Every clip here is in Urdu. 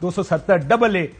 270AA,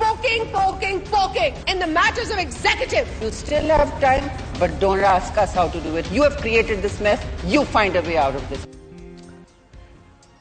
poking in the matters of executive. You still have time, but don't ask us how to do it. You have created this mess. You find a way out of this.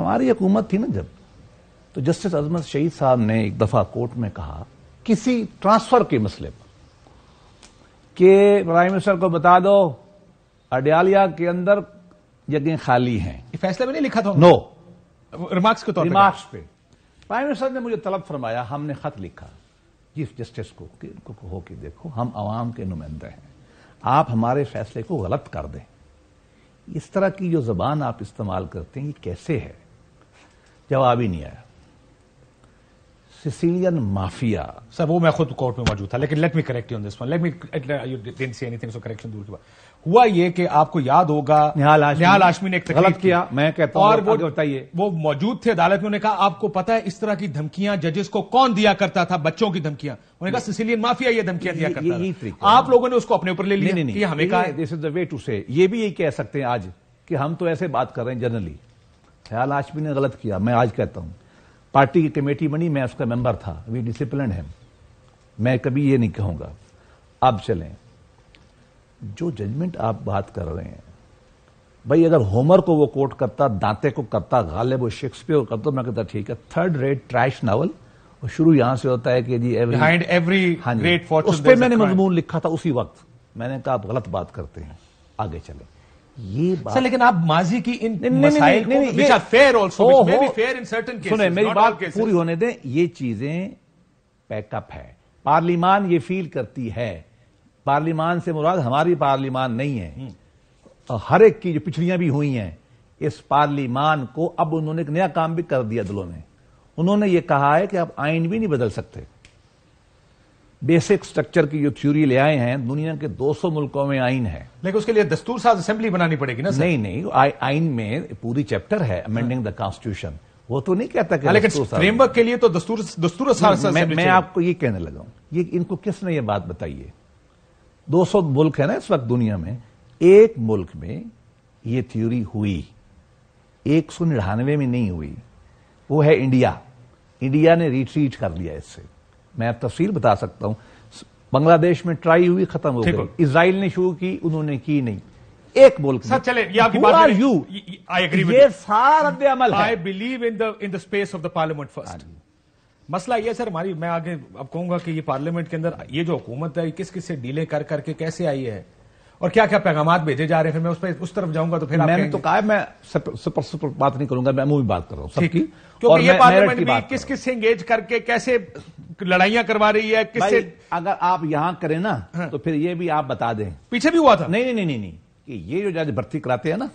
ہماری حکومت تھی نا جب، تو جسٹس عظمت شہید صاحب نے ایک دفعہ کورٹ میں کہا کسی ٹرانسفر کے مسئلے پر کہ پرائم منسٹر کو بتا دو اڈیالیہ کے اندر جگہیں خالی ہیں. یہ فیصلے میں نہیں لکھا تھا؟ نو، ریمارکس کے طور پر. ریمارکس پہ پرائم منسٹر نے مجھے طلب فرمایا، ہم نے خط لکھا چیف جسٹس کو کہ ان کو کہو کہ دیکھو ہم عوام کے نمائندے ہیں، آپ ہمارے فیصلے کو غلط کر دیں. اس طرح کی جو زبان آپ استعمال کرتے ہیں یہ کیسے ہے؟ جواب ہی نہیں آیا. سیسیلین مافیا. سر وہ میں خود کورٹ میں موجود تھا، لیکن let me correct you on this one. Let me you ڈidn't say anything, so correction دور کی بات. ہوا یہ کہ آپ کو یاد ہوگا نہال ہاشمی نے ایک تقریر غلط کیا، میں کہتا ہوں، اور بتائیے، وہ موجود تھے عدالت میں. انہوں نے کہا آپ کو پتا ہے اس طرح کی دھمکیاں ججز کو کون دیا کرتا تھا؟ بچوں کی دھمکیاں. انہوں نے کہا سیسیلین مافیا یہ دھمکیاں دیا کرتا تھا. آپ لوگوں نے اس کو اپنے اوپر لے لیا کہ ہمیں کہا دس از دا وے ٹو سے. یہ بھی یہی کہہ سکتے ہیں آج کہ ہم تو ایسے بات کر رہے ہیں جنرلی. نہال ہاشمی نے غلط کیا، میں آج کہتا ہوں پارٹی کی کمیٹی بنی، میں اس کا ممبر تھا، وی ڈسپلنڈ ہے، میں کبھی یہ نہیں کہوں گا. اب چلیں، جو ججمنٹ آپ بات کر رہے ہیں بھائی، اگر ہومر کو وہ کوٹ کرتا، دانتے کو کرتا، غالب و شیکسپیئر کو کرتا، میں کہتا ٹھیک ہے. تھرڈ ریٹ ٹریش ناول، اور شروع یہاں سے ہوتا ہے کہ جی ایوری گریٹ فارچون. اس پہ میں نے مضمون لکھا تھا اسی وقت. میں نے کہا آپ غلط بات کرتے ہیں، آگے چلیں. یہ بات لیکن آپ ماضی کی ان مسائل کو fair also may be fair in certain cases. سنیں میری بات پوری ہونے دیں. یہ چیزیں پیک اپ ہے. پارلیمان یہ فیل کرتی ہے. پارلیمان سے مراد ہماری پارلیمان نہیں ہے، ہر ایک کی جو پچھڑیاں بھی ہوئی ہیں اس پارلیمان کو. اب انہوں نے ایک نیا کام بھی کر دیا دلوں نے. انہوں نے یہ کہا ہے کہ آپ آئین بھی نہیں بدل سکتے. بیسک سٹرکچر کی جو تھیوری لے آئے ہیں، دنیا کے 200 ملکوں میں آئین ہے، لیکن اس کے لیے دستور ساز اسمبلی بنانی پڑے گی نا سر؟ نہیں، آئین میں پوری چیپٹر ہے امینڈنگ دا کانسٹیٹیوشن. وہ تو نہیں کہتا کہ لیکن فریم ورک کے لیے تو دستور ساز. میں آپ کو یہ کہنے لگا ہوں، یہ ان کو کس نے یہ بات بتائی ہے؟ 200 ملک ہے نا اس وقت دنیا میں. ایک ملک میں یہ تھیوری ہوئی، 199 میں نہیں ہوئی، وہ ہے انڈیا. انڈیا نے ریٹریٹ کر لیا اس سے. میں اب تفصیل بتا سکتا ہوں. بنگلہ دیش میں ٹرائی ہوئی، ختم ہو گئی. اسرائیل نے شروع کی، انہوں نے کی نہیں. ایک ملک سر چلے یہ آپ کی بات ہے. یہ سارا رد عمل ہے. I believe in the space of the parliament first. مسئلہ یہ سر ہماری، میں آگے اب کہوں گا کہ یہ پارلیمنٹ کے اندر یہ جو حکومت ہے کس کس سے ڈیلے کر کر کے کیسے آئی ہے اور کیا کیا پیغامات بھیجے جا رہے ہیں. پھر میں اس طرف جاؤں گا تو پھر میں نے تو کہا میں سپر بات نہیں کروں گا، میں عمومی بات کر رہا ہوں سب کی. کیونکہ یہ پارلیمنٹ بھی کس کس سے انگیج کر کے کیسے لڑائیاں کروا رہی ہے، کس سے. اگر آپ یہاں کریں نا تو پھر یہ بھی آپ بتا دیں پیچھے بھی ہوا تھا. نہیں کہ یہ جو جج بھرتی کراتے ہیں نا،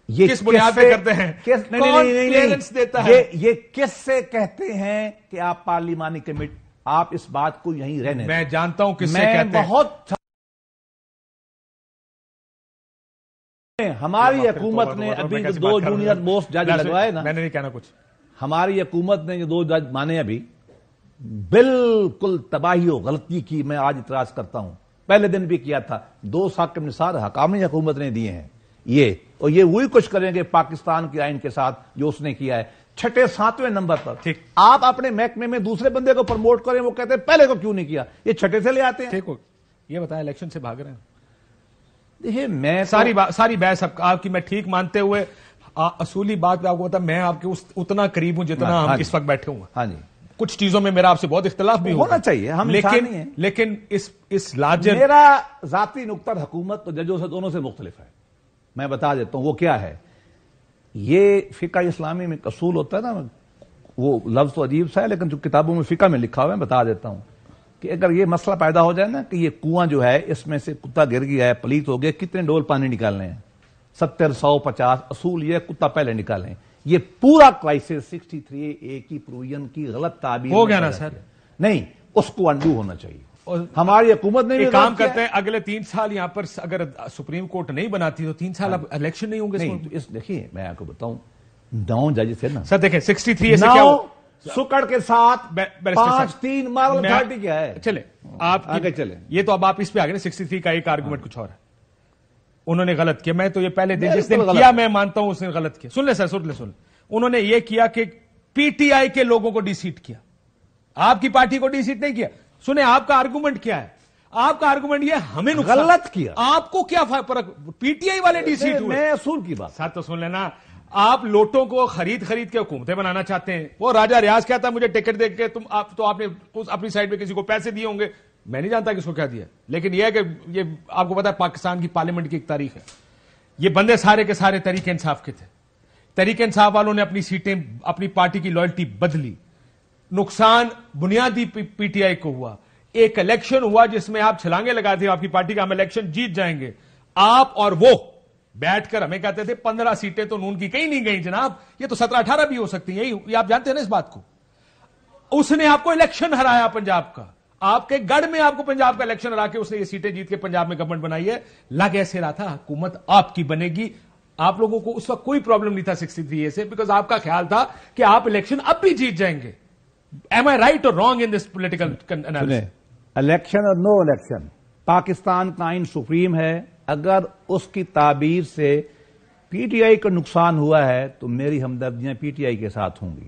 یہ کس بنیاد پہ کرتے ہیں؟ کون کلیئرنس دیتا ہے؟ یہ کس سے کہتے ہیں کہ آپ پارلیمانی کمیٹی، آپ اس بات کو یہیں رہنے. میں جانتا ہوں کس سے کہتے ہیں. بہت ہماری حکومت نے ابھی جو 2 جونیئر موسٹ جج لگوائے نا، میں نے نہیں کہنا کچھ. ہماری حکومت نے جو 2 جج مانے ابھی، بالکل تباہی و غلطی کی. میں آج اعتراض کرتا ہوں، پہلے دن بھی کیا تھا. 2 حاکم نثار حکامی حکومت نے دیے ہیں یہ، اور یہ وہی کچھ کریں گے پاکستان کے آئین کے ساتھ جو اس نے کیا ہے. 6 7ویں نمبر پر آپ اپنے محکمے میں دوسرے بندے کو پروموٹ کریں، وہ کہتے ہیں پہلے کو کیوں نہیں کیا. یہ 6 سے لے آتے ہیں. ٹھیک ہو یہ بتائیں الیکشن سے بھاگ رہے ہیں. دیکھیے میں ساری بحث آپ کی میں ٹھیک مانتے ہوئے اصولی بات پہ آپ کو بتا، میں آپ کے اتنا قریب ہوں جتنا ہم اس وقت بیٹھے ہوں. ہاں جی، کچھ چیزوں میں میرا آپ سے بہت اختلاف بھی ہونا چاہیے، ہم لیکن اس لارجر میرا ذاتی نقطہ حکومت تو ججوں سے دونوں سے مختلف ہے. میں بتا دیتا ہوں وہ کیا ہے. یہ فقہ اسلامی میں اصول ہوتا ہے نا، وہ لفظ تو عجیب سا ہے لیکن جو کتابوں میں فقہ میں لکھا ہوا ہے بتا دیتا ہوں کہ اگر یہ مسئلہ پیدا ہو جائے نا کہ یہ کنواں جو ہے اس میں سے کتا گر گیا ہے، پلیت ہو گیا، کتنے ڈول پانی نکالنے ہیں؟ 70 100 50. اصول یہ کتا پہلے نکالیں. یہ پورا کرائسس 63A کی پروویژن کی غلط تعبیر ہو گیا نا سر. نہیں، اس کو انڈو ہونا چاہیے. ہماری حکومت نے یہ کام کرتے ہیں. اگلے 3 سال یہاں پر اگر سپریم کورٹ نہیں بناتی تو 3 سال اب الیکشن نہیں ہوں گے. دیکھیے میں آپ کو بتاؤں 9 جج تھے نا سر. دیکھیں 63 سے کیا سکڑ کے ساتھ 5-3 مارل اتھارٹی کیا ہے. چلے آپ آگے چلیں. یہ تو اب آپ اس پہ آگے نا 63 کا ایک آرگومنٹ کچھ اور ہے. انہوں نے غلط کیا. میں تو یہ پہلے دن جس دن کیا میں مانتا ہوں اس نے غلط کیا. سن لے سر، سن لے. انہوں نے یہ کیا کہ پی ٹی آئی کے لوگوں کو ڈی سیٹ کیا، آپ کی پارٹی کو ڈی سیٹ نہیں کیا. سنیں آپ کا آرگومنٹ کیا ہے. آپ کا آرگومنٹ یہ ہمیں غلط کیا. آپ کو کیا فرق؟ پی ٹی آئی والے ڈی سیٹ ہوئے. میں اصول کی بات سر تو سن لینا. آپ لوٹوں کو خرید کے حکومتیں بنانا چاہتے ہیں. وہ راجہ ریاض کہتا ہے مجھے ٹکٹ دے کے آپ نے اپنی سائڈ پہ کسی کو پیسے دیے ہوں گے, میں نہیں جانتا کس کو کیا دیا, لیکن یہ ہے کہ یہ آپ کو پتا ہے پاکستان کی پارلیمنٹ کی ایک تاریخ ہے. یہ بندے سارے کے سارے تحریک انصاف کے تھے. تحریک انصاف والوں نے اپنی سیٹیں, اپنی پارٹی کی لائلٹی بدلی. نقصان بنیادی پی ٹی آئی کو ہوا. ایک الیکشن ہوا جس میں آپ چھلانگے لگاتے ہیں آپ کی پارٹی کا ہم الیکشن جیت جائیں گے. آپ اور وہ بیٹھ کر ہمیں کہتے تھے 15 سیٹیں تو نون کی کہیں نہیں گئی جناب, یہ تو 17-18 بھی ہو سکتی ہیں. یہ آپ جانتے ہیں نا اس بات کو. اس نے آپ کو الیکشن ہرایا پنجاب کا, آپ کے گڑھ میں آپ کو پنجاب کا الیکشن ہرا کے اس نے یہ سیٹیں جیت کے پنجاب میں گورنمنٹ بنائی ہے. لگ ایسے رہا تھا حکومت آپ کی بنے گی. آپ لوگوں کو اس وقت کوئی پرابلم نہیں تھا 63 سے, بیکاز آپ کا خیال تھا کہ آپ الیکشن اب بھی جیت جائیں گے. Am I right or wrong in this political analysis? Election اور نو الیکشن, پاکستان کا آئین سپریم ہے. اگر اس کی تعبیر سے پی ٹی آئی کا نقصان ہوا ہے تو میری ہمدردیاں پی ٹی آئی کے ساتھ ہوں گی,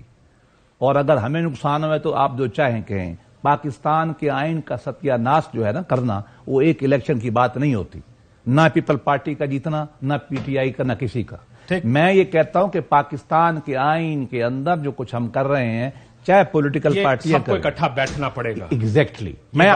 اور اگر ہمیں نقصان ہوا ہے تو آپ جو چاہیں کہیں. پاکستان کے آئین کا ستیہ ناش جو ہے نا کرنا, وہ ایک الیکشن کی بات نہیں ہوتی. نہ پیپل پارٹی کا جیتنا, نہ پی ٹی آئی کا, نہ کسی کا. میں یہ کہتا ہوں کہ پاکستان کے آئین کے اندر جو کچھ ہم کر رہے ہیں, چاہے پولیٹیکل پارٹیاں سب کو اکٹھا بیٹھنا پڑے گا. ایگزیکٹلی میں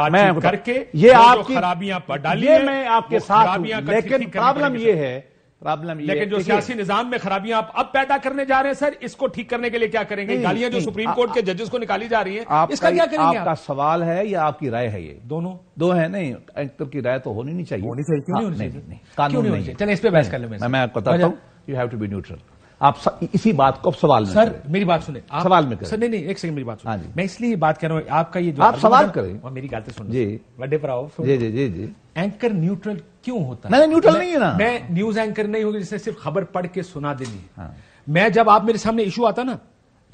کر کے یہ آپ کی خرابیاں ڈالی یہ میں آپ کے ساتھ ہوں, لیکن پرابلم یہ ہے لیکن جو سیاسی نظام میں خرابیاں آپ اب پیدا کرنے جا رہے ہیں سر, اس کو ٹھیک کرنے کے لیے کیا کریں گے؟ گالیاں جو سپریم کورٹ کے ججز کو نکالی جا رہی ہیں, اس کا کیا کریں گے؟ آپ کا سوال ہے یا آپ کی رائے ہے؟ یہ دو ہیں. نہیں, ایکٹر کی رائے تو ہونی نہیں چاہیے. قانون نہیں. چلیں اس پہ بحث کر لیں. میں آپ کو بتاتا ہوں, you have to be neutral. آپ اسی بات کو سوال میں سر میری بات سنیں, سوال میں سر نہیں ایک سیکنڈ میری بات سنیں. میں اس لیے بات کر رہا ہوں, آپ کا یہ جو آپ سوال کریں اور میری باتیں سنیں جی بڑے پر آؤ. جی جی جی جی اینکر نیوٹرل کیوں ہوتا ہے؟ نہیں نیوٹرل نہیں ہے نا. میں نیوز اینکر نہیں ہوگی جس نے صرف خبر پڑھ کے سنا دینی ہے. میں جب آپ میرے سامنے ایشو آتا نا,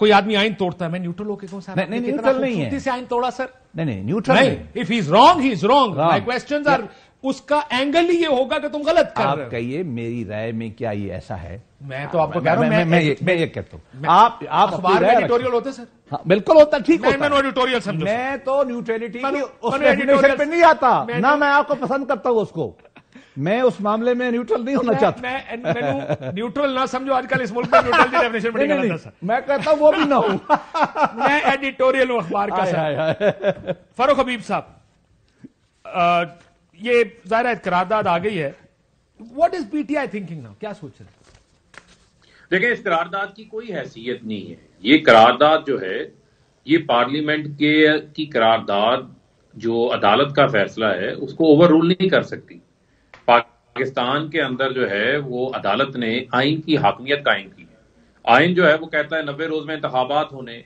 کوئی آدمی آئین توڑتا ہے, میں نیوٹرل ہو کے کہوں صاحب نہیں نیوٹرل نہیں ہے. سے آئین توڑا سر, نہیں نیوٹرل نہیں. If he is wrong he is wrong. My questions are, اس کا اینگل ہی یہ ہوگا کہ تم غلط کر رہے ہو. آپ کہیے میری رائے میں کیا یہ ایسا ہے؟ میں تو آپ کو کہہ رہا ہوں, میں یہ کہتا ہوں, آپ اخبار میں ایڈیٹوریل ہوتے سر. بالکل ہوتا, ٹھیک ہوتا. میں ایڈیٹوریل سمجھو, میں تو نیوٹرلٹی پہ نہیں آتا, نہ میں آپ کو پسند کرتا ہوں اس کو. میں اس معاملے میں نیوٹرل نہیں ہونا چاہتا. میں نیوٹرل نہ سمجھو, آج کل اس ملک میں نیوٹرل کی ڈیفینیشن بڑی غلط ہے سر. میں کہتا ہوں وہ بھی نہ ہوں. میں ایڈیٹوریل ہوں اخبار کا سر. فاروق حبیب صاحب, یہ ظاہر قرارداد آ گئی ہے. What is P T I thinking now, کیا سوچ رہے ہیں؟ دیکھیں, اس قرارداد کی کوئی حیثیت نہیں ہے. یہ قرارداد جو ہے یہ پارلیمنٹ کی قرارداد جو عدالت کا فیصلہ ہے اس کو اوور رول نہیں کر سکتی. پاکستان کے اندر جو ہے وہ عدالت نے آئین کی حاکمیت قائم کی ہے. آئین جو ہے وہ کہتا ہے 90 روز میں انتخابات ہونے.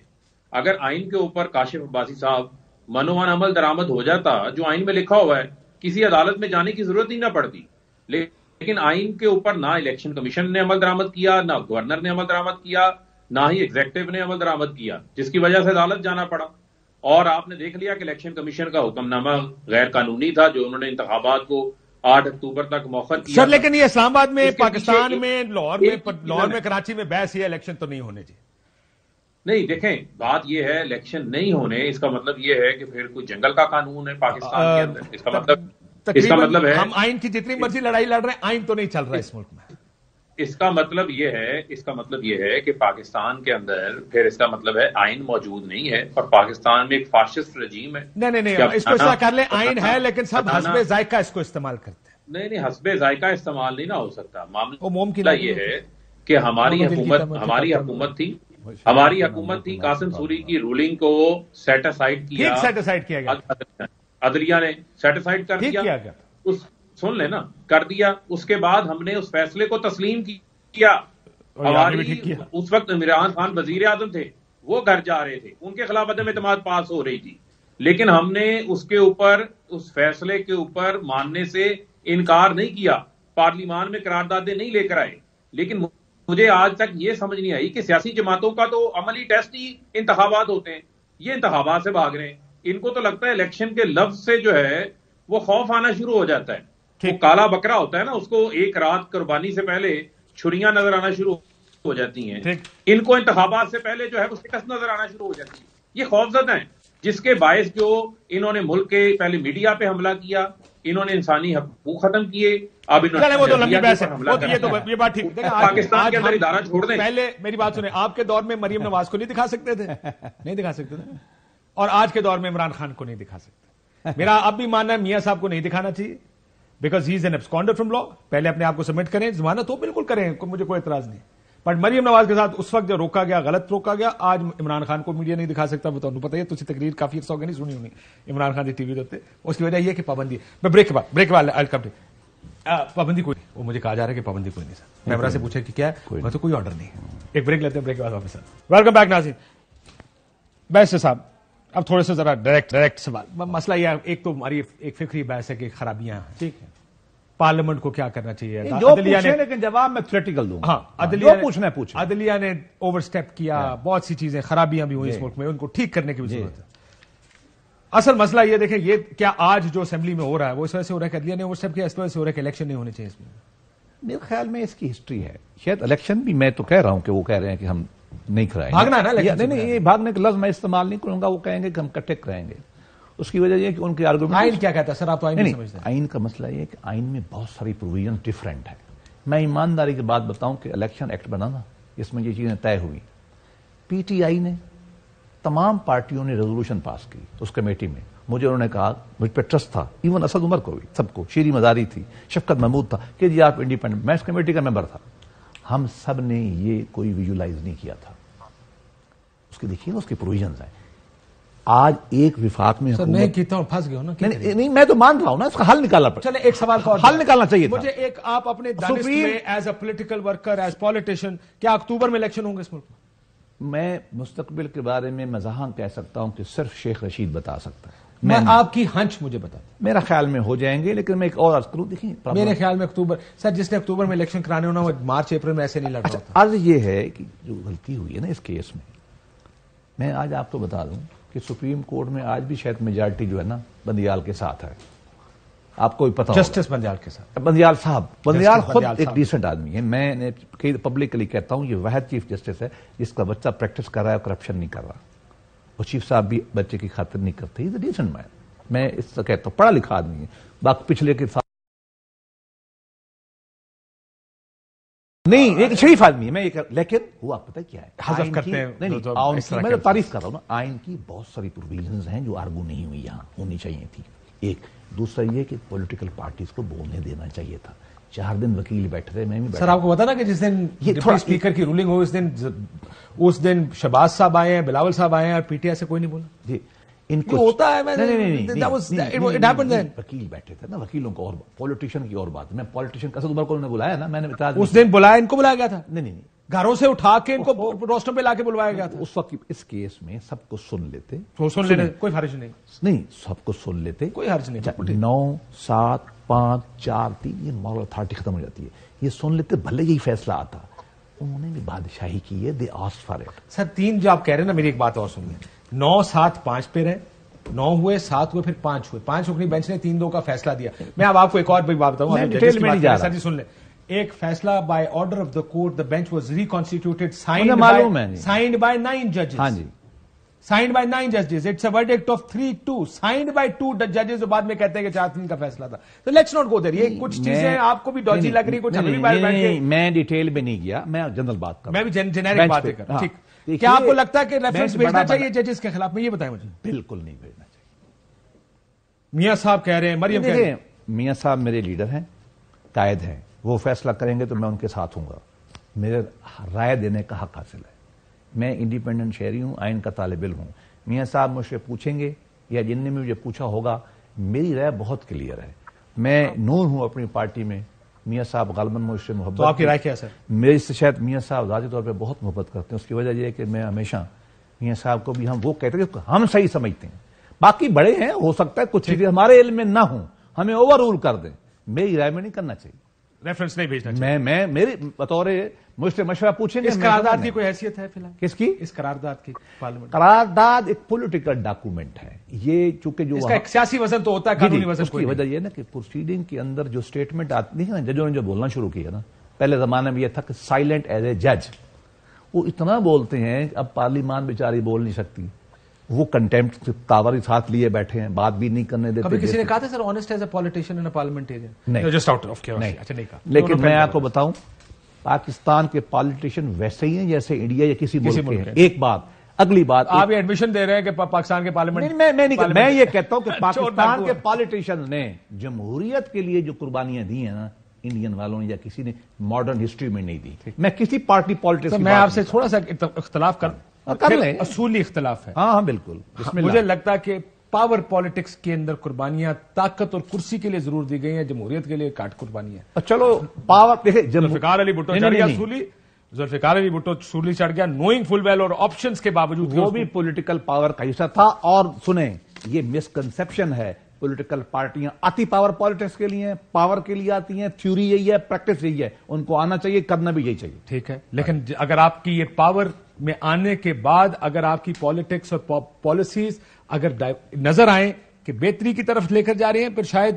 اگر آئین کے اوپر کاشف عباسی صاحب منوان عمل درآمد ہو جاتا جو آئین میں لکھا ہوا ہے, کسی عدالت میں جانے کی ضرورت ہی نہ پڑتی. لیکن آئین کے اوپر نہ الیکشن کمیشن نے عمل درآمد کیا, نہ گورنر نے عمل درآمد کیا, نہ ہی ایگزیکٹو نے عمل درآمد کیا, جس کی وجہ سے عدالت جانا پڑا. اور آپ نے دیکھ لیا کہ الیکشن کمیشن کا حکم نامہ غیر قانونی تھا جو انہوں نے انتخابات کو 8 اکتوبر تک مؤخر کیا سر. لیکن یہ اسلام آباد میں, پاکستان میں, لاہور میں, کراچی میں بحث یہ الیکشن تو نہیں ہونے چاہیے. نہیں دیکھیں, بات یہ ہے الیکشن نہیں ہونے, اس کا مطلب یہ ہے کہ پھر کوئی جنگل کا قانون ہے پاکستان کے اندر. اس کا مطلب ہے ہم آئین کی جتنی مرضی لڑائی لڑ رہے ہیں, آئین تو نہیں چل رہا اس ملک میں. اس کا مطلب یہ ہے کہ پاکستان کے اندر پھر اس کا مطلب ہے آئین موجود نہیں ہے اور پاکستان میں ایک فاشسٹ رجیم ہے. نہیں, اس کو اس طرح کر لیں, آئین ہے لیکن سب حسب ذائقہ اس کو استعمال کرتے ہیں. نہیں, حسب ذائقہ استعمال نہیں نہ ہو سکتا. معاملہ یہ ہے کہ ہماری حکومت تھی, قاسم سوری کی رولنگ کو سیٹ اسائڈ کیا, عدلیہ نے سیٹ اسائڈ کر دیا. سن لیں نا, کر دیا. اس کے بعد ہم نے اس فیصلے کو تسلیم کیا. اس وقت عمران خان وزیر اعظم تھے, وہ گھر جا رہے تھے, ان کے خلاف عدم اعتماد پاس ہو رہی تھی, لیکن ہم نے اس فیصلے کے اوپر ماننے سے انکار نہیں کیا. پارلیمان میں قراردادیں نہیں لے کر آئے. لیکن مجھے آج تک یہ سمجھ نہیں آئی کہ سیاسی جماعتوں کا تو عملی ٹیسٹ ہی انتخابات ہوتے ہیں. یہ انتخابات سے بھاگ رہے ہیں. ان کو تو لگتا ہے الیکشن کے لفظ سے جو ہے وہ خوف آنا شروع ہو جاتا ہے. وہ کالا بکرا ہوتا ہے نا, اس کو ایک رات قربانی سے پہلے چھریاں نظر آنا شروع ہو جاتی ہیں. ان کو انتخابات سے پہلے جو ہے وہ شکست نظر آنا شروع ہو جاتی ہے. یہ خوفزدہ ہیں, جس کے باعث جو انہوں نے ملک کے پہلے میڈیا پہ حملہ کیا, انہوں نے انسانی حقوق ختم کیے. اب انہوں نے وہ تو لمبی بحث ہے, یہ بات ٹھیک. پاکستان کے اندر ادارہ چھوڑ دیں. پہلے میری بات سنیں, آپ کے دور میں مریم نواز کو نہیں دکھا سکتے تھے, نہیں دکھا سکتے تھے, اور آج کے دور میں عمران خان کو نہیں دکھا سکتے. میرا اب بھی ماننا ہے میاں صاحب کو نہیں دکھانا چاہیے, because he is an absconder from law. پہلے اپنے آپ کو سبمٹ کریں, ضمانت ہو بالکل کریں, مجھے کوئی اعتراض نہیں. بٹ مریم نواز کے ساتھ اس وقت جو روکا گیا, غلط روکا گیا. آج عمران خان کو میڈیا نہیں دکھا سکتا, وہ تو پتہ ہے. تھی تقریر کافی عرصہ ہو گیا نہیں سنی ہونی عمران خان کی ٹی وی ہوتے. اس کی وجہ یہ کہ پابندی. میں بریک کے بعد پابندی کوئی نہیں, وہ مجھے کہا جا رہا ہے کہ پابندی کوئی نہیں. سر کیمرہ سے پوچھے کہ کیا ہے, میں تو کوئی آرڈر نہیں. ایک بریک لیتے ہیں, بریک کے بعد واپس سر. ویلکم بیک ناظرین. بیسٹ صاحب, اب تھوڑے سے ذرا ڈائریکٹ سوال. مسئلہ یہ ایک تو ہماری ایک فکری بحث ہے کہ خرابیاں ہیں, ٹھیک ہے, پارلیمنٹ کو کیا کرنا چاہیے, لیکن جواب میں تھیوریٹیکل دوں. ہاں, عدلیہ نے اوور سٹیپ کیا, بہت سی چیزیں خرابیاں بھی ہوئی اس ملک میں, ان کو ٹھیک کرنے کی بھی ضرورت ہے. اصل مسئلہ یہ دیکھیں, یہ کیا آج جو اسمبلی میں ہو رہا ہے وہ اس وجہ سے ہو رہا ہے کہ عدلیہ نے اوور سٹیپ کیا, اس وجہ سے ہو رہا ہے کہ الیکشن نہیں ہونے چاہیے اس میں؟ میرے خیال میں اس کی ہسٹری ہے. شاید الیکشن بھی, میں تو کہہ رہا ہوں کہ وہ کہہ رہے ہیں کہ ہم نہیں کرائیں گے, بھاگنا ہے نا. نہیں, یہ بھاگنے کا لفظ میں استعمال نہیں کروں گا. وہ کہیں گے کہ ہم کٹے کرائیں گے. اس کی وجہ یہ کہ ان کے آرگومنٹ. آئین کیا کہتا ہے سر, آپ تو آئین نہیں سمجھتے. آئین کا مسئلہ یہ ہے کہ آئین میں بہت ساری پروویژن ڈفرینٹ ہے. میں ایمانداری کی بات بتاؤں کہ الیکشن ایکٹ بنانا, اس میں یہ چیزیں طے ہوئی. پی ٹی آئی نے, تمام پارٹیوں نے ریزولوشن پاس کی اس کمیٹی میں. مجھے انہوں نے کہا, مجھ پہ ٹرسٹ تھا, ایون اسد عمر کو بھی, سب کو, شیری مزاری تھی, شفقت محمود تھا, کہ جی آپ انڈیپینڈنٹ. میں اس کمیٹی کا ممبر تھا. ہم سب نے یہ کوئی ویژولائز نہیں کیا تھا. اس کی دیکھیے نا, اس کی پروویژنز ہیں. آج ایک وفاق میں میں کہتا ہوں پھنس گیا ہوں نا. نہیں, میں تو مان رہا ہوں نا, اس کا حل نکالنا پڑتا. چلے ایک سوال کا حل نکالنا چاہیے تھا. مجھے ایک, آپ اپنے دانش میں as a political worker, as politician, کیا اکتوبر میں الیکشن ہوں گے اس ملک میں؟ میں مستقبل کے بارے میں مزاحاں کہہ سکتا ہوں کہ صرف شیخ رشید بتا سکتا ہے. میں آپ کی ہنچ مجھے بتا. میرا خیال میں ہو جائیں گے, لیکن میں ایک اور عرض کروں. دیکھیں, میرے خیال میں اکتوبر, سر جس نے اکتوبر میں الیکشن کرانے ہونا وہ مارچ اپریل میں ایسے نہیں لڑ رہا ہوتا. عرض یہ ہے کہ جو غلطی ہوئی ہے نا اس کیس میں آج آپ کو بتا دوں کہ سپریم کورٹ میں آج بھی شاید میجارٹی جو ہے نا بندیال کے ساتھ ہے. آپ کو بھی پتا, جسٹس بندیال کے ساتھ. بندیال صاحب, بندیال خود ایک ڈیسنٹ آدمی ہے. میں نے پبلکلی کہتا ہوں یہ واحد چیف جسٹس ہے جس کا بچہ پریکٹس کر رہا ہے, کرپشن نہیں کر رہا. وہ چیف صاحب بھی بچے کی خاطر نہیں کرتے. ہی از اے ڈیسنٹ مین. میں اس سے کہتا ہوں, پڑھا لکھا آدمی ہے. باقی پچھلے کے ساتھ نہیں, ایک شریف آدمی ہے. میں لیکن ہوا پتہ کیا ہے, حذف کرتے ہیں. میں تو تعریف کر رہا ہوں نا. آئین کی بہت ساری پروویژنز ہیں جو آرگو نہیں ہوئی, یہاں ہونی چاہیے تھی. ایک دوسرا یہ کہ پولیٹیکل پارٹیز کو بولنے دینا چاہیے تھا. 4 دن وکیل بیٹھے رہے, میں بھی. سر آپ کو پتا نا کہ جس دن ڈپٹی اسپیکر کی رولنگ ہو اس دن شہباز صاحب آئے ہیں, بلاول صاحب آئے ہیں, اور پی ٹی آئی سے کوئی نہیں بولا. جی, ان کو ہوتا ہے. وکیل بیٹھے تھے نا, وکیلوں کو, اور پولیٹیشین کی اور بات. میں پولیٹیشین اسد عمر کو بلایا نا, میں نے اس دن بلایا, ان کو بلایا گیا تھا. نہیں, گھروں سے اٹھا کے ان کو روسٹر پہ لا کے بلوایا گیا تھا. اس وقت اس کیس میں سب کو سن لیتے, کوئی حرج نہیں, سب کو سن لیتے, کوئی حرج نہیں. 9 7 5 4 3 یہ مارل اتھارٹی ختم ہو جاتی ہے. یہ سن لیتے, بھلے یہی فیصلہ آتا. انہوں نے بھی بادشاہی کی ہے. They ask for it. Sir 3 جو آپ کہہ رہے ہیں نا, میری ایک بات اور سنیے. 9 7 5 پہ رہے, 9 ہوئے, 7 ہوئے, پھر 5 ہوئے. 5 رکنی بینچ نے 3-2 کا فیصلہ دیا. میں اب آپ کو ایک اور بھی بات بتاؤں, سر جی سن لیں. ایک فیصلہ by order of the court, the bench was reconstituted, signed by 9 ججز. ہاں جی, سائنڈ بائی 9 ججز. It's a verdict of 3-2, signed by 2 ججز. جو بعد میں کہتے ہیں کہ 4-3 کا فیصلہ تھا. تو لیٹس ناٹ گو دیر. یہ کچھ چیزیں آپ کو بھی ڈاجی لگ رہی, کچھ ہمیں بھی بیٹھ کے. میں ڈیٹیل میں نہیں گیا, میں جنرل بات کر رہا ہوں. میں بھی جنرک باتیں کر رہا ہوں. ٹھیک, کیا آپ کو لگتا ہے کہ ریفرنس بھیجنا چاہیے ججز کے خلاف میں؟ یہ بتائیں مجھے. بالکل نہیں بھیجنا چاہیے. میاں صاحب کہہ رہے ہیں, مریم کہہ رہے ہیں. میاں صاحب میرے لیڈر ہیں, قائد ہیں. وہ فیصلہ کریں گے تو میں ان کے ساتھ ہوں گا. میرے رائے دینے کا حق حاصل ہے. میں انڈیپینڈنٹ شہری ہوں, آئین کا طالب علم ہوں. میاں صاحب مجھ سے پوچھیں گے یا جن نے مجھے پوچھا ہوگا, میری رائے بہت کلیئر ہے. میں نور ہوں اپنی پارٹی میں. میاں صاحب غالباً مجھ سے محبت. تو آپ کی رائے کیا سر؟ میرے سے شاید میاں صاحب ذاتی طور پہ بہت محبت کرتے ہیں. اس کی وجہ یہ ہے کہ میں ہمیشہ میاں صاحب کو بھی ہم وہ کہتے ہیں کہ ہم صحیح سمجھتے ہیں. باقی بڑے ہیں, ہو سکتا ہے کچھ چیزیں ہمارے علم میں نہ ہوں, ہمیں اوور رول کر دیں. میری رائے میں نہیں کرنا چاہیے, ریفرنس نہیں بھیجنا چاہیے. میں میری بطور مجھ سے مشورہ پوچھیں گے. اس قرارداد کی کوئی حیثیت ہے فی الحال؟ کس کی؟ اس قرارداد کی. قرارداد ایک پولیٹیکل ڈاکومنٹ ہے. یہ چونکہ جو اس کا ایک سیاسی وزن تو ہوتا ہے, قانونی وزن کی وجہ یہ نا کہ پروسیڈنگ کے اندر جو اسٹیٹمنٹ آتی ہے نا, ججوں نے جو بولنا شروع کیا نا, پہلے زمانے میں یہ تھا کہ سائلنٹ ایز اے جج. وہ اتنا بولتے ہیں اب پارلیمان بیچاری بول نہیں سکتی. وہ کنٹمپٹ تاور ساتھ لیے بیٹھے ہیں, بات بھی نہیں کرنے دیتے. کبھی کسی نے کہا تھا sir honest as a politician in a parliamentarian? نہیں, جسٹ آؤٹ آف کیوریوسٹی. اچھا نہیں کہا. لیکن میں آپ کو بتاؤں, پاکستان کے پالیٹیشین ویسے ہی ہیں جیسے انڈیا یا کسی ملک کے ہیں. ایک بات. اگلی بات, آپ یہ ایڈمیشن دے رہے ہیں کہ پاکستان کے پارلیمنٹ, میں یہ کہتا ہوں کہ پاکستان کے پالیٹیشین نے جمہوریت کے لیے جو قربانیاں دی ہیں نا, انڈین والوں نے یا کسی نے ماڈرن ہسٹری میں نہیں دی. میں کسی پارٹی پالیٹکس, میں آپ سے تھوڑا سا اختلاف کر لیں, اصولی اختلاف ہے. ہاں بالکل. مجھے لگتا ہے کہ پاور پالیٹکس کے اندر قربانیاں طاقت اور کرسی کے لیے ضرور دی گئی ہیں, جمہوریت کے لیے کاٹ قربانیاں. چلو پاور دیکھیں, ذوالفقار علی بھٹو چڑھ گیا سولی, ذوالفقار علی بھٹو سولی چڑھ گیا نوئنگ فل ویل اور آپشنز کے باوجود. وہ بھی پولیٹیکل پاور کا حصہ تھا. اور سنیں, یہ مسکنسپشن ہے, پولیٹیکل پارٹیاں آتی پاور پالیٹکس کے لیے, پاور کے لیے آتی ہیں. تھیوری یہی ہے, پریکٹس یہی ہے, ان کو آنا چاہیے, کرنا بھی یہی چاہیے. ٹھیک ہے, لیکن اگر آپ کی یہ پاور میں آنے کے بعد اگر آپ کی پالیٹکس اور پالیسیز اگر نظر آئیں کہ بہتری کی طرف لے کر جا رہے ہیں, پھر شاید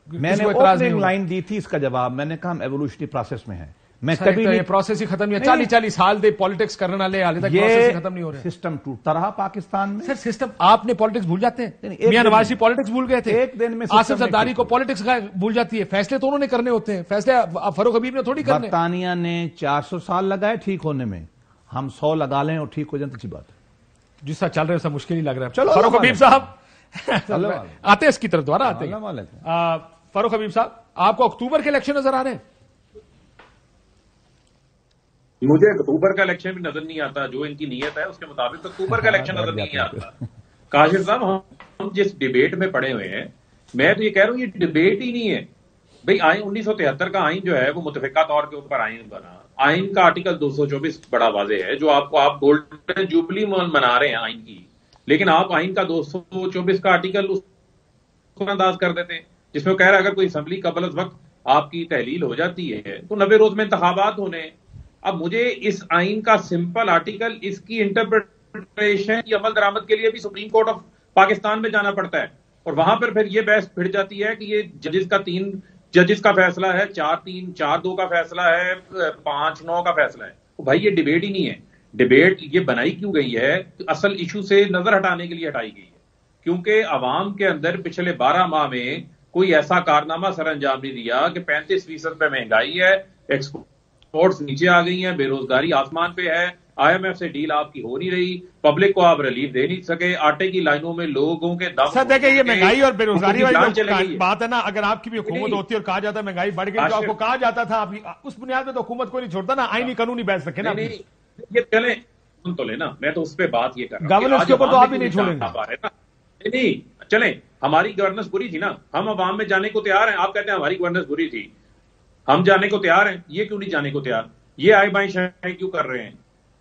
میں نے اوپننگ لائن دی تھی اس کا جواب, میں نے کہا ہم ایوولوشنری پروسیس میں ہیں. میں کبھی یہ پروسیس ہی ختم نہیں, 40 سال دے پالیٹکس کرنے والے حال تک پروسیس ہی ختم نہیں ہو رہے. سسٹم ٹوٹتا رہا پاکستان میں. سر سسٹم, آپ نے پالیٹکس بھول جاتے ہیں. میاں نواز پالیٹکس بھول گئے تھے, ایک دن میں آصف زرداری کو پالیٹکس بھول جاتی ہے. فیصلے تو انہوں نے کرنے ہوتے ہیں, فیصلے فاروق حبیب نے تھوڑی کرنے. برطانیہ نے 400 سال لگائے ٹھیک ہونے میں, ہم 100 لگا لیں اور ٹھیک ہو جائیں تو اچھی بات ہے. جس طرح چل رہے ہیں مشکل ہی لگ رہا ہے. چلو فاروق حبیب صاحب آتے اس کی طرف دوبارہ آتے ہیں. فاروق حبیب صاحب, آپ کو اکتوبر کے الیکشن نظر آ رہے ہیں؟ مجھے اکتوبر کا الیکشن بھی نظر نہیں آتا. جو ان کی نیت ہے اس کے مطابق اکتوبر کا الیکشن نظر نہیں آتا. کاشف صاحب, ہم جس ڈیبیٹ میں پڑے ہوئے ہیں, میں تو یہ کہہ رہا ہوں یہ ڈیبیٹ ہی نہیں ہے بھئی. آئین 1973 کا آئین جو ہے وہ متفقہ طور کے اوپر آئین بنا. آئین کا آرٹیکل 224 بڑا واضح ہے, جو آپ گولڈن جوبلی منا رہے ہیں آئین کی, لیکن آپ آئین کا 224 کا آرٹیکل اس کو انداز کر دیتے ہیں جس میں وہ کہہ رہا ہے اگر کوئی اسمبلی قبل از وقت آپ کی تحلیل ہو جاتی ہے تو 90 روز میں انتخابات ہونے. اب مجھے اس آئین کا سمپل آرٹیکل, اس کی انٹرپریٹیشن کی عمل درآمد کے لیے بھی سپریم کورٹ آف پاکستان میں جانا پڑتا ہے, اور وہاں پر پھر یہ بحث پھڑ جاتی ہے کہ یہ ججز کا 3 ججز کا فیصلہ ہے, 4-3, 4-2 کا فیصلہ ہے, 5-9 کا فیصلہ ہے. بھائی یہ ڈیبیٹ ہی نہیں ہے. ڈیبیٹ یہ بنائی کیوں گئی ہے؟ اصل ایشو سے نظر ہٹانے کے لیے ہٹائی گئی ہے, کیونکہ عوام کے اندر پچھلے 12 ماہ میں کوئی ایسا کارنامہ سر انجام نہیں دیا کہ 35% پہ مہنگائی ہے, ایکسپورٹس نیچے آ گئی ہیں, بے روزگاری آسمان پہ ہے, IMF سے ڈیل آپ کی ہو نہیں رہی, پبلک کو آپ ریلیف دے نہیں سکے, آٹے کی لائنوں میں لوگوں کے دم. سر دیکھیں یہ مہنگائی اور بے روزگاری والی بات ہے نا, اگر آپ کی بھی حکومت ہوتی اور کہا جاتا ہے مہنگائی بڑھ گئی تو آپ کو کہا جاتا تھا, اس بنیاد میں تو حکومت کو نہیں چھوڑتا نا, آئینی قانونی بحث رکھے نا. یہ چلیں سن تو لینا, میں تو اس پہ بات یہ کر رہا ہوں, گورننس کے اوپر تو آپ ہی نہیں چھوڑیں گے. نہیں چلیں, ہماری گورننس بری تھی نا, ہم عوام میں جانے کو تیار ہیں. آپ کہتے ہیں ہماری گورننس بری تھی, ہم جانے کو تیار ہیں. یہ کیوں نہیں جانے کو تیار؟ یہ آئے بائیں شاہیں کیوں کر رہے ہیں؟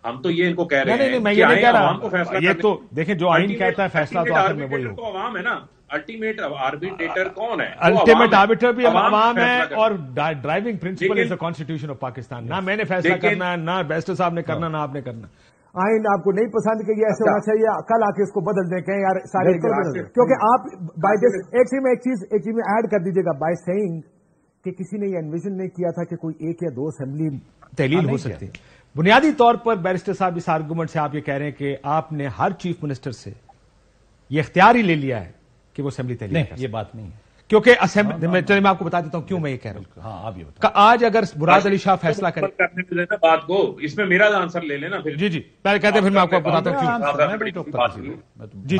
ہم تو یہ ان کو کہہ رہے ہیں میں یہ نہیں کہہ رہا, یہ تو دیکھیں جو آئین کہتا ہے فیصلہ تو آخر میں وہی ہو. عوام ہے نا, الٹیمیٹ آربیٹریٹر کون ہے؟ الٹیمیٹ آربیٹر بھی عوام ہے, اور driving principal is the constitution of Pakistan. نہ میں نے فیصلہ کرنا ہے, نہ بیسٹر صاحب نے کرنا, نہ آپ نے کرنا. آئین آپ کو نہیں پسند کہ یہ ایسے ہونا چاہیے, کل آ کے اس کو بدل دیں, کہیں یار سارے, کیونکہ آپ بائی دس ایک چیز میں ایڈ کر دیجیے گا, بائی سیئنگ کہ کسی نے یہ انویژن نہیں کیا تھا کہ کوئی 1 یا 2 اسمبلی تحلیل ہو سکتی. بنیادی طور پر بیرسٹر صاحب اس آرگومنٹ سے آپ یہ کہہ رہے ہیں کہ آپ نے ہر چیف منسٹر سے یہ اختیار ہی لے لیا ہے کہ وہ اسمبلی تحلیل کرے. یہ بات نہیں ہے, کیونکہ چلیے میں آپ کو بتا دیتا ہوں کیوں میں یہ کہہ رہا ہوں. ہاں آپ یہ بتائیں. آج اگر مراد علی شاہ فیصلہ کرے بات کو, اس میں میرا آنسر لے لینا پھر. جی پہلے کہتے ہیں, پھر میں آپ کو بتاتا ہوں. جی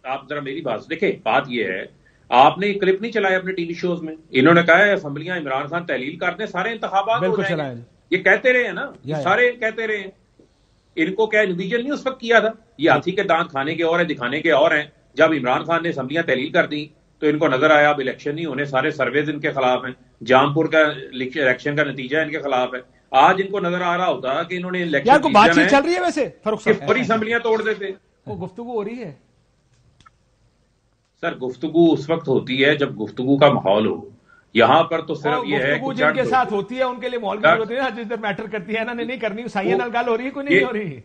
آپ ذرا میری بات دیکھیں. بات یہ ہے, آپ نے یہ کلپ نہیں چلایا اپنے ٹی وی شوز میں, انہوں نے کہا ہے اسمبلیاں عمران خان تحلیل کرتے ہیں سارے انتخابات ہو جائیں گے. یہ کہتے رہے ہیں نا, سارے کہتے رہے ہیں. ان کو کیا انویژن نہیں اس وقت کیا تھا؟ یہ ہاتھی کے دانت کھانے کے اور ہیں, دکھانے کے اور ہیں. جب عمران خان نے اسمبلیاں تحلیل کر دی تو ان کو نظر آیا اب الیکشن نہیں ہونے, سارے سرویز ان کے خلاف ہیں, جامپور کا الیکشن کا نتیجہ ان کے خلاف ہے. آج ان کو نظر آ رہا ہوتا کہ انہوں نے الیکشن بات چیت چل رہی ہے ویسے پوری اسمبلیاں توڑ دیتے. وہ گفتگو ہو رہی ہے سر, گفتگو اس وقت ہوتی ہے جب گفتگو کا ماحول ہو. یہاں پر تو صرف یہ ہے کہ جن کے ساتھ ہوتی ہے ان کے لیے ماحول کی ضرورت ہے, جس در میٹر کرتی ہے نا, نہیں کرنی. سائیں نال گل ہو رہی ہے, کوئی نہیں ہو رہی.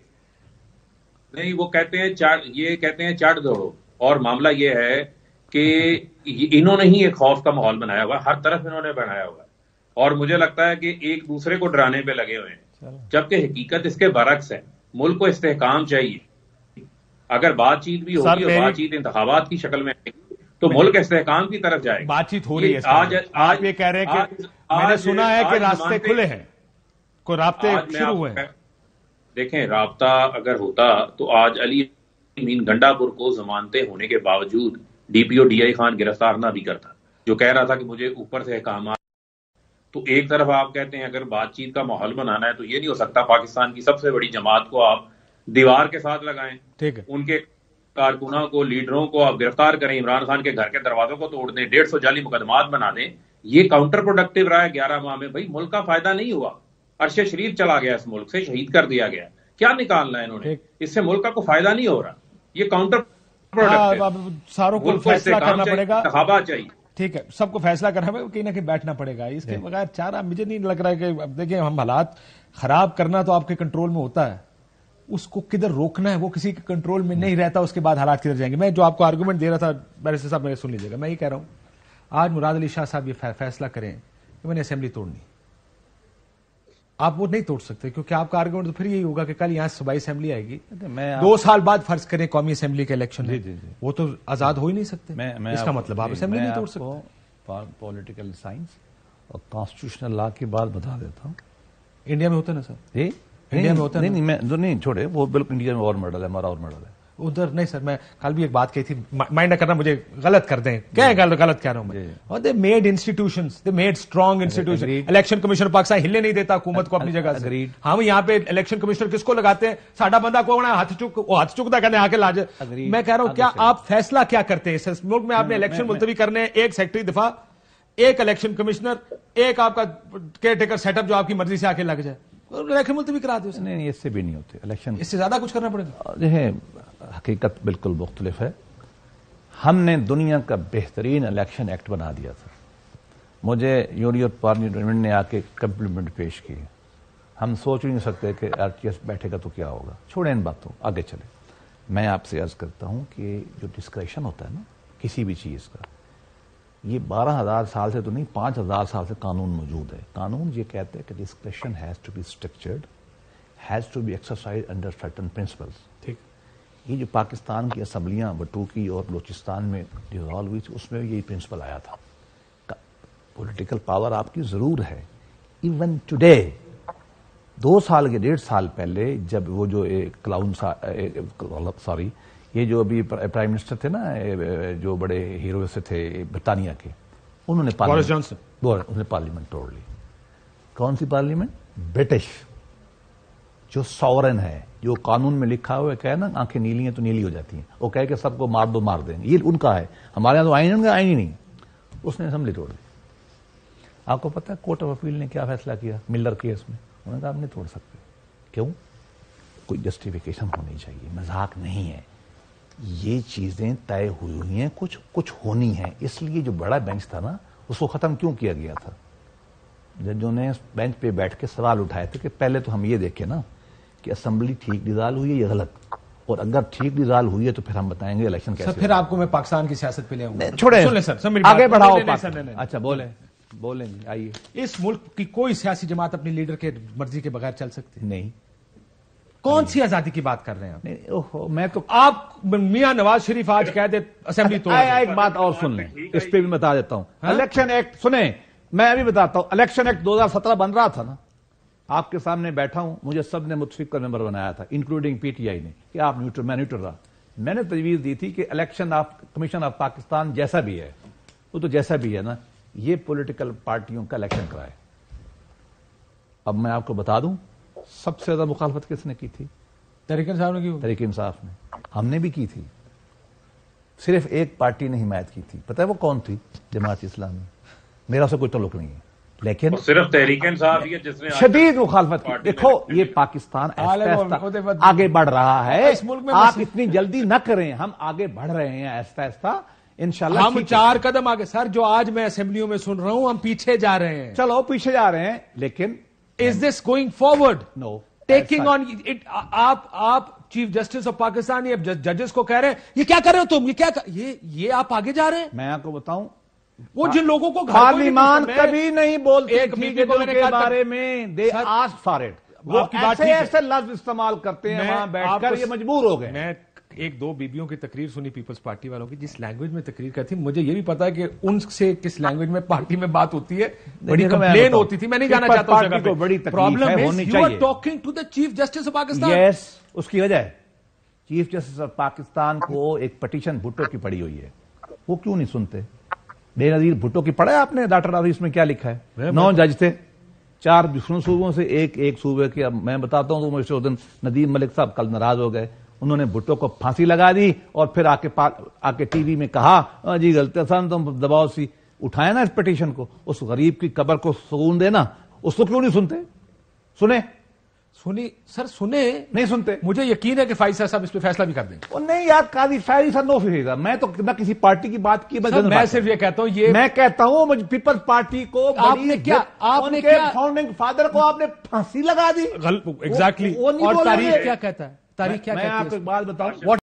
نہیں, وہ کہتے ہیں چاٹ دوڑو, اور معاملہ یہ ہے کہ انہوں نے ہی ایک خوف کا ماحول بنایا ہوا ہے, ہر طرف انہوں نے بنایا ہوا ہے, اور مجھے لگتا ہے کہ ایک دوسرے کو ڈرانے پہ لگے ہوئے ہیں, جبکہ حقیقت اس کے برعکس ہے. ملک کو استحکام چاہیے, اگر بات چیت بھی ہوگی اور بات چیت انتخابات کی شکل میں تو ملک استحکام کی طرف جائے گا. بات چیت ہو رہی ہے. آج یہ کہہ رہے ہیں کہ میں نے سنا ہے کہ راستے کھلے ہیں, کوئی رابطے شروع ہوئے ہیں. دیکھیں, رابطہ اگر ہوتا تو آج علی امین گنڈا پور کو ضمانتیں ہونے کے باوجود D P O D I Khan گرفتار نہ بھی کرتا, جو کہہ رہا تھا کہ مجھے اوپر سے احکامات. تو ایک طرف آپ کہتے ہیں اگر بات چیت کا ماحول بنانا ہے تو یہ نہیں ہو سکتا پاکستان کی سب سے بڑی جماعت کو آپ دیوار کے ساتھ لگائیں, ٹھیک ہے, ان کے کارکنوں کو, لیڈروں کو آپ گرفتار کریں, عمران خان کے گھر کے دروازوں کو توڑ دیں, 150 جعلی مقدمات بنا دیں. یہ کاؤنٹر پروڈکٹیو رہا ہے 11 ماہ میں. بھائی ملک کا فائدہ نہیں ہوا, عرش شریف چلا گیا, اس ملک سے شہید کر دیا گیا, کیا نکالنا ہے انہوں نے, اس سے ملک کا کوئی فائدہ نہیں ہو رہا. یہ کاؤنٹر پروڈکٹیو, ساروں کو فیصلہ کرنا پڑے گا, انتخابات چاہیے. ٹھیک ہے, سب کو فیصلہ کرنا ہے, کہیں نہ کہیں بیٹھنا پڑے گا. اس کے بغیر چارہ مجھے نہیں لگ رہا ہے کہ اب دیکھیں ہم حالات خراب کرنا تو آپ کے کنٹرول میں ہوتا ہے, اس کو کدھر روکنا ہے وہ کسی کے کنٹرول میں نہیں رہتا. اس کے بعد حالات کدھر جائیں گے. میں جو آپ کو آرگومنٹ دے رہا تھا بیرسٹر صاحب, میرے سن لیجیے گا. میں یہ کہہ رہا ہوں آج مراد علی شاہ صاحب یہ فیصلہ کریں کہ میں نے اسمبلی توڑنی, آپ وہ نہیں توڑ سکتے کیونکہ آپ کا آرگومنٹ تو پھر یہی ہوگا کہ کل یہاں صوبائی اسمبلی آئے گی. 2 سال بعد فرض کریں قومی اسمبلی کے الیکشن ہے, وہ تو آزاد ہو ہی نہیں سکتے. اس کا مطلب آپ اسمبلی نہیں توڑ سکتے. پولیٹیکل سائنس اور کانسٹیٹیوشنل لا کی بات بتا دیتا ہوں. انڈیا میں ہوتا ہے نا سر, انڈیا میں ہوتا ہے. نہیں چھوڑے, وہ بالکل انڈیا میں اور ماڈل ہے, ہمارا اور ماڈل ہے. ادھر نہیں سر, میں کل بھی ایک بات کہی تھی, مائنڈ نہ کرنا مجھے, غلط کر دیں, کیا غلط کہہ رہا ہوں میں. اور they made institutions, they made strong institution. Election Commission Pakistan ہلنے نہیں دیتا حکومت کو اپنی جگہ سے. ہم یہاں پہ الیکشن کمیشنر کس کو لگاتے ہیں, ساڈا بندہ کون ہے, ہاتھ چکتا کہنے آ کے لاج. میں کہہ رہا ہوں کیا آپ فیصلہ کیا کرتے ہیں اس ملک میں؟ آپ نے الیکشن ملتوی کرنے ہیں, ایک سیکرٹری دفاع, ایک الیکشن کمشنر, ایک آپ کا کیئر ٹیکر سیٹ اپ جو آپ کی مرضی سے آ کے لگ جائے, الیکشن ملتوی کرا دے. نہیں, اس سے بھی نہیں ہوتے الیکشن, اس سے زیادہ کچھ کرنا پڑے گا. دیکھیں حقیقت بالکل مختلف ہے. ہم نے دنیا کا بہترین الیکشن ایکٹ بنا دیا تھا. مجھے یورپ پارلیمنٹ نے آ کے کمپلیمنٹ پیش کی. ہم سوچ نہیں سکتے کہ آر ٹی ایس بیٹھے گا تو کیا ہوگا. چھوڑیں ان باتوں, آگے چلیں. میں آپ سے عرض کرتا ہوں کہ جو ڈسکریشن ہوتا ہے نا کسی بھی چیز کا, یہ 12,000 سال سے تو نہیں, 5,000 سال سے قانون موجود ہے. قانون یہ کہتے ہیں کہ discretion has to be structured, has to be exercise under certain principles. ٹھیک, یہ جو پاکستان کی اسمبلیاں بٹوکی اور بلوچستان میں ڈیزالو ہوئی تھی, اس میں یہی پرنسپل آیا تھا. پولیٹیکل پاور آپ کی ضرور ہے. ایون ٹوڈے 2 سال کے 1.5 سال پہلے جب وہ جو کلاؤن سوری یہ جو ابھی پرائم منسٹر تھے نا, جو بڑے ہیرو سے تھے برطانیہ کے, انہوں نے پارلیمنٹ توڑ لی. کون سی پارلیمنٹ؟ برٹش, جو سورن ہے, جو قانون میں لکھا ہوا ہے, کہے نا آنکھیں نیلی ہیں تو نیلی ہو جاتی ہیں, وہ کہے کہ سب کو مار دو مار دیں گے, یہ ان کا ہے. ہمارے یہاں تو آئین ہی نہیں. اس نے اسمبلی توڑ دی. آپ کو پتا ہے کورٹ آف اپیل نے کیا فیصلہ کیا ملر کیس میں؟ انہوں نے کہا آپ نہیں توڑ سکتے. کیوں؟ کوئی جسٹیفیکیشن ہونی چاہیے, مذاق نہیں ہے. یہ چیزیں طے ہوئی ہیں, کچھ ہونی ہیں. اس لیے جو بڑا بینچ تھا نا, اس کو ختم کیوں کیا گیا تھا؟ ججوں نے بینچ پہ بیٹھ کے سوال اٹھائے تھے کہ پہلے تو ہم یہ دیکھیں نا کہ اسمبلی ٹھیک ڈیزالو ہوئی ہے یا غلط, اور اگر ٹھیک ڈیزالو ہوئی ہے تو پھر ہم بتائیں گے الیکشن کیسے. سر پھر آپ کو میں پاکستان کی سیاست پہ لے آؤں گا. چھوڑیں, آگے بڑھاؤ. اچھا بولیں جی, آئیے. اس ملک کی کوئی سیاسی جماعت اپنی لیڈر کے مرضی کے بغیر چل سکتی نہیں. کون سی آزادی کی بات کر رہے ہیں میں تو آپ میاں نواز شریف آج کہہ دے اسمبلی توڑ. ایک بات اور سن لیں, اس پہ بھی بتا دیتا ہوں. الیکشن ایکٹ سنیں, میں ابھی بتاتا ہوں. الیکشن ایکٹ 2017 بن رہا تھا نا, آپ کے سامنے بیٹھا ہوں, مجھے سب نے متفق کا ممبر بنایا تھا انکلوڈنگ پی ٹی آئی نے, کہ آپ نیوٹرل, میں نیوٹرل رہا. میں نے تجویز دی تھی کہ الیکشن کمیشن آف پاکستان جیسا بھی ہے, وہ تو جیسا بھی ہے نا, یہ پولیٹیکل پارٹیوں کا الیکشن کرائے. اب میں آپ کو بتا دوں سب سے زیادہ مخالفت کس نے کی تھی؟ تحریک انصاف نے کی. تحریک انصاف نے. ہم نے بھی کی تھی. صرف ایک پارٹی نے حمایت کی تھی, پتہ ہے وہ کون تھی؟ جماعت اسلامی. میرا سے کوئی تعلق نہیں ہے, لیکن صرف تحریک انصاف ہی ہے جس نے شدید مخالفت کی. دیکھو یہ پاکستان آگے بڑھ رہا ہے, اس ملک میں آپ اتنی جلدی نہ کریں, ہم آگے بڑھ رہے ہیں آہستہ آہستہ انشاءاللہ. ہم 4 قدم آگے. سر جو آج میں اسمبلیوں میں سن رہا ہوں, ہم پیچھے جا رہے ہیں. چلو پیچھے جا رہے ہیں, لیکن is this going forward? No. Taking on it. آپ چیف جسٹس آف پاکستان یا ججز کو کہہ رہے ہیں یہ کیا کر رہے ہو تم, یہ آپ آگے جا رہے ہیں. میں آپ کو بتاؤں, وہ جن لوگوں کو پارلیمان کبھی نہیں بولتے ایک میٹنگ کے بارے میں, دے آسک فار اٹ. وہ ایسے لفظ استعمال کرتے ہیں وہاں بیٹھ کر, یہ مجبور ہو گئے. میں ایک دو بیبیوں کی تقریر سنی پیپلز پارٹی والوں کی، جس لینگویج میں تقریر کرتی، مجھے یہ بھی پتا ہے کہ ان سے کس لینگویج میں پارٹی میں بات ہوتی ہے، بڑی کمپلین ہوتی تھی. میں نہیں جانا چاہتا ہوں جگہ پہ. پرابلم ہے you are talking to the chief justice of Pakistan. Yes, اس کی وجہ ہے چیف جسٹس آف پاکستان کو ایک پٹیشن بھٹو کی پڑی ہوئی ہے، وہ کیوں نہیں سنتے؟ بے نظیر بھٹو کی پڑھا ہے آپ نے ڈاکٹر اس میں کیا لکھا ہے؟ 9 جج تھے، 4 دوسروں صوبوں سے، ایک صوبے کے. اب میں بتاتا ہوں تو مجھے اس دن ندیم ملک صاحب کل ناراض ہو گئے، انہوں نے بھٹو کو پھانسی لگا دی اور پھر آ کے ٹی وی میں کہا جی غلطی سن تم دباؤ سی اٹھائے نا اس پٹیشن کو، اس غریب کی قبر کو سکون دینا، اس کو کیوں نہیں سنتے؟ سنی سر، سنے نہیں سنتے. مجھے یقین ہے کہ فائز صاحب اس پہ فیصلہ بھی کر دیں گے. نہیں یار، قاضی فائز صاحب نو فیصد. میں تو نہ کسی پارٹی کی بات کی، میں صرف یہ کہتا ہوں، میں کہتا ہوں پیپلز پارٹی کو آپ نے کیا فاؤنڈنگ فادر کو آپ نے پھانسی لگا دی. ایگزیکٹلی. اور تاریخ کیا کہتا ہے؟ تاریخ کیا کہتی ہے؟ میں آپ کو ایک بات بتاؤں.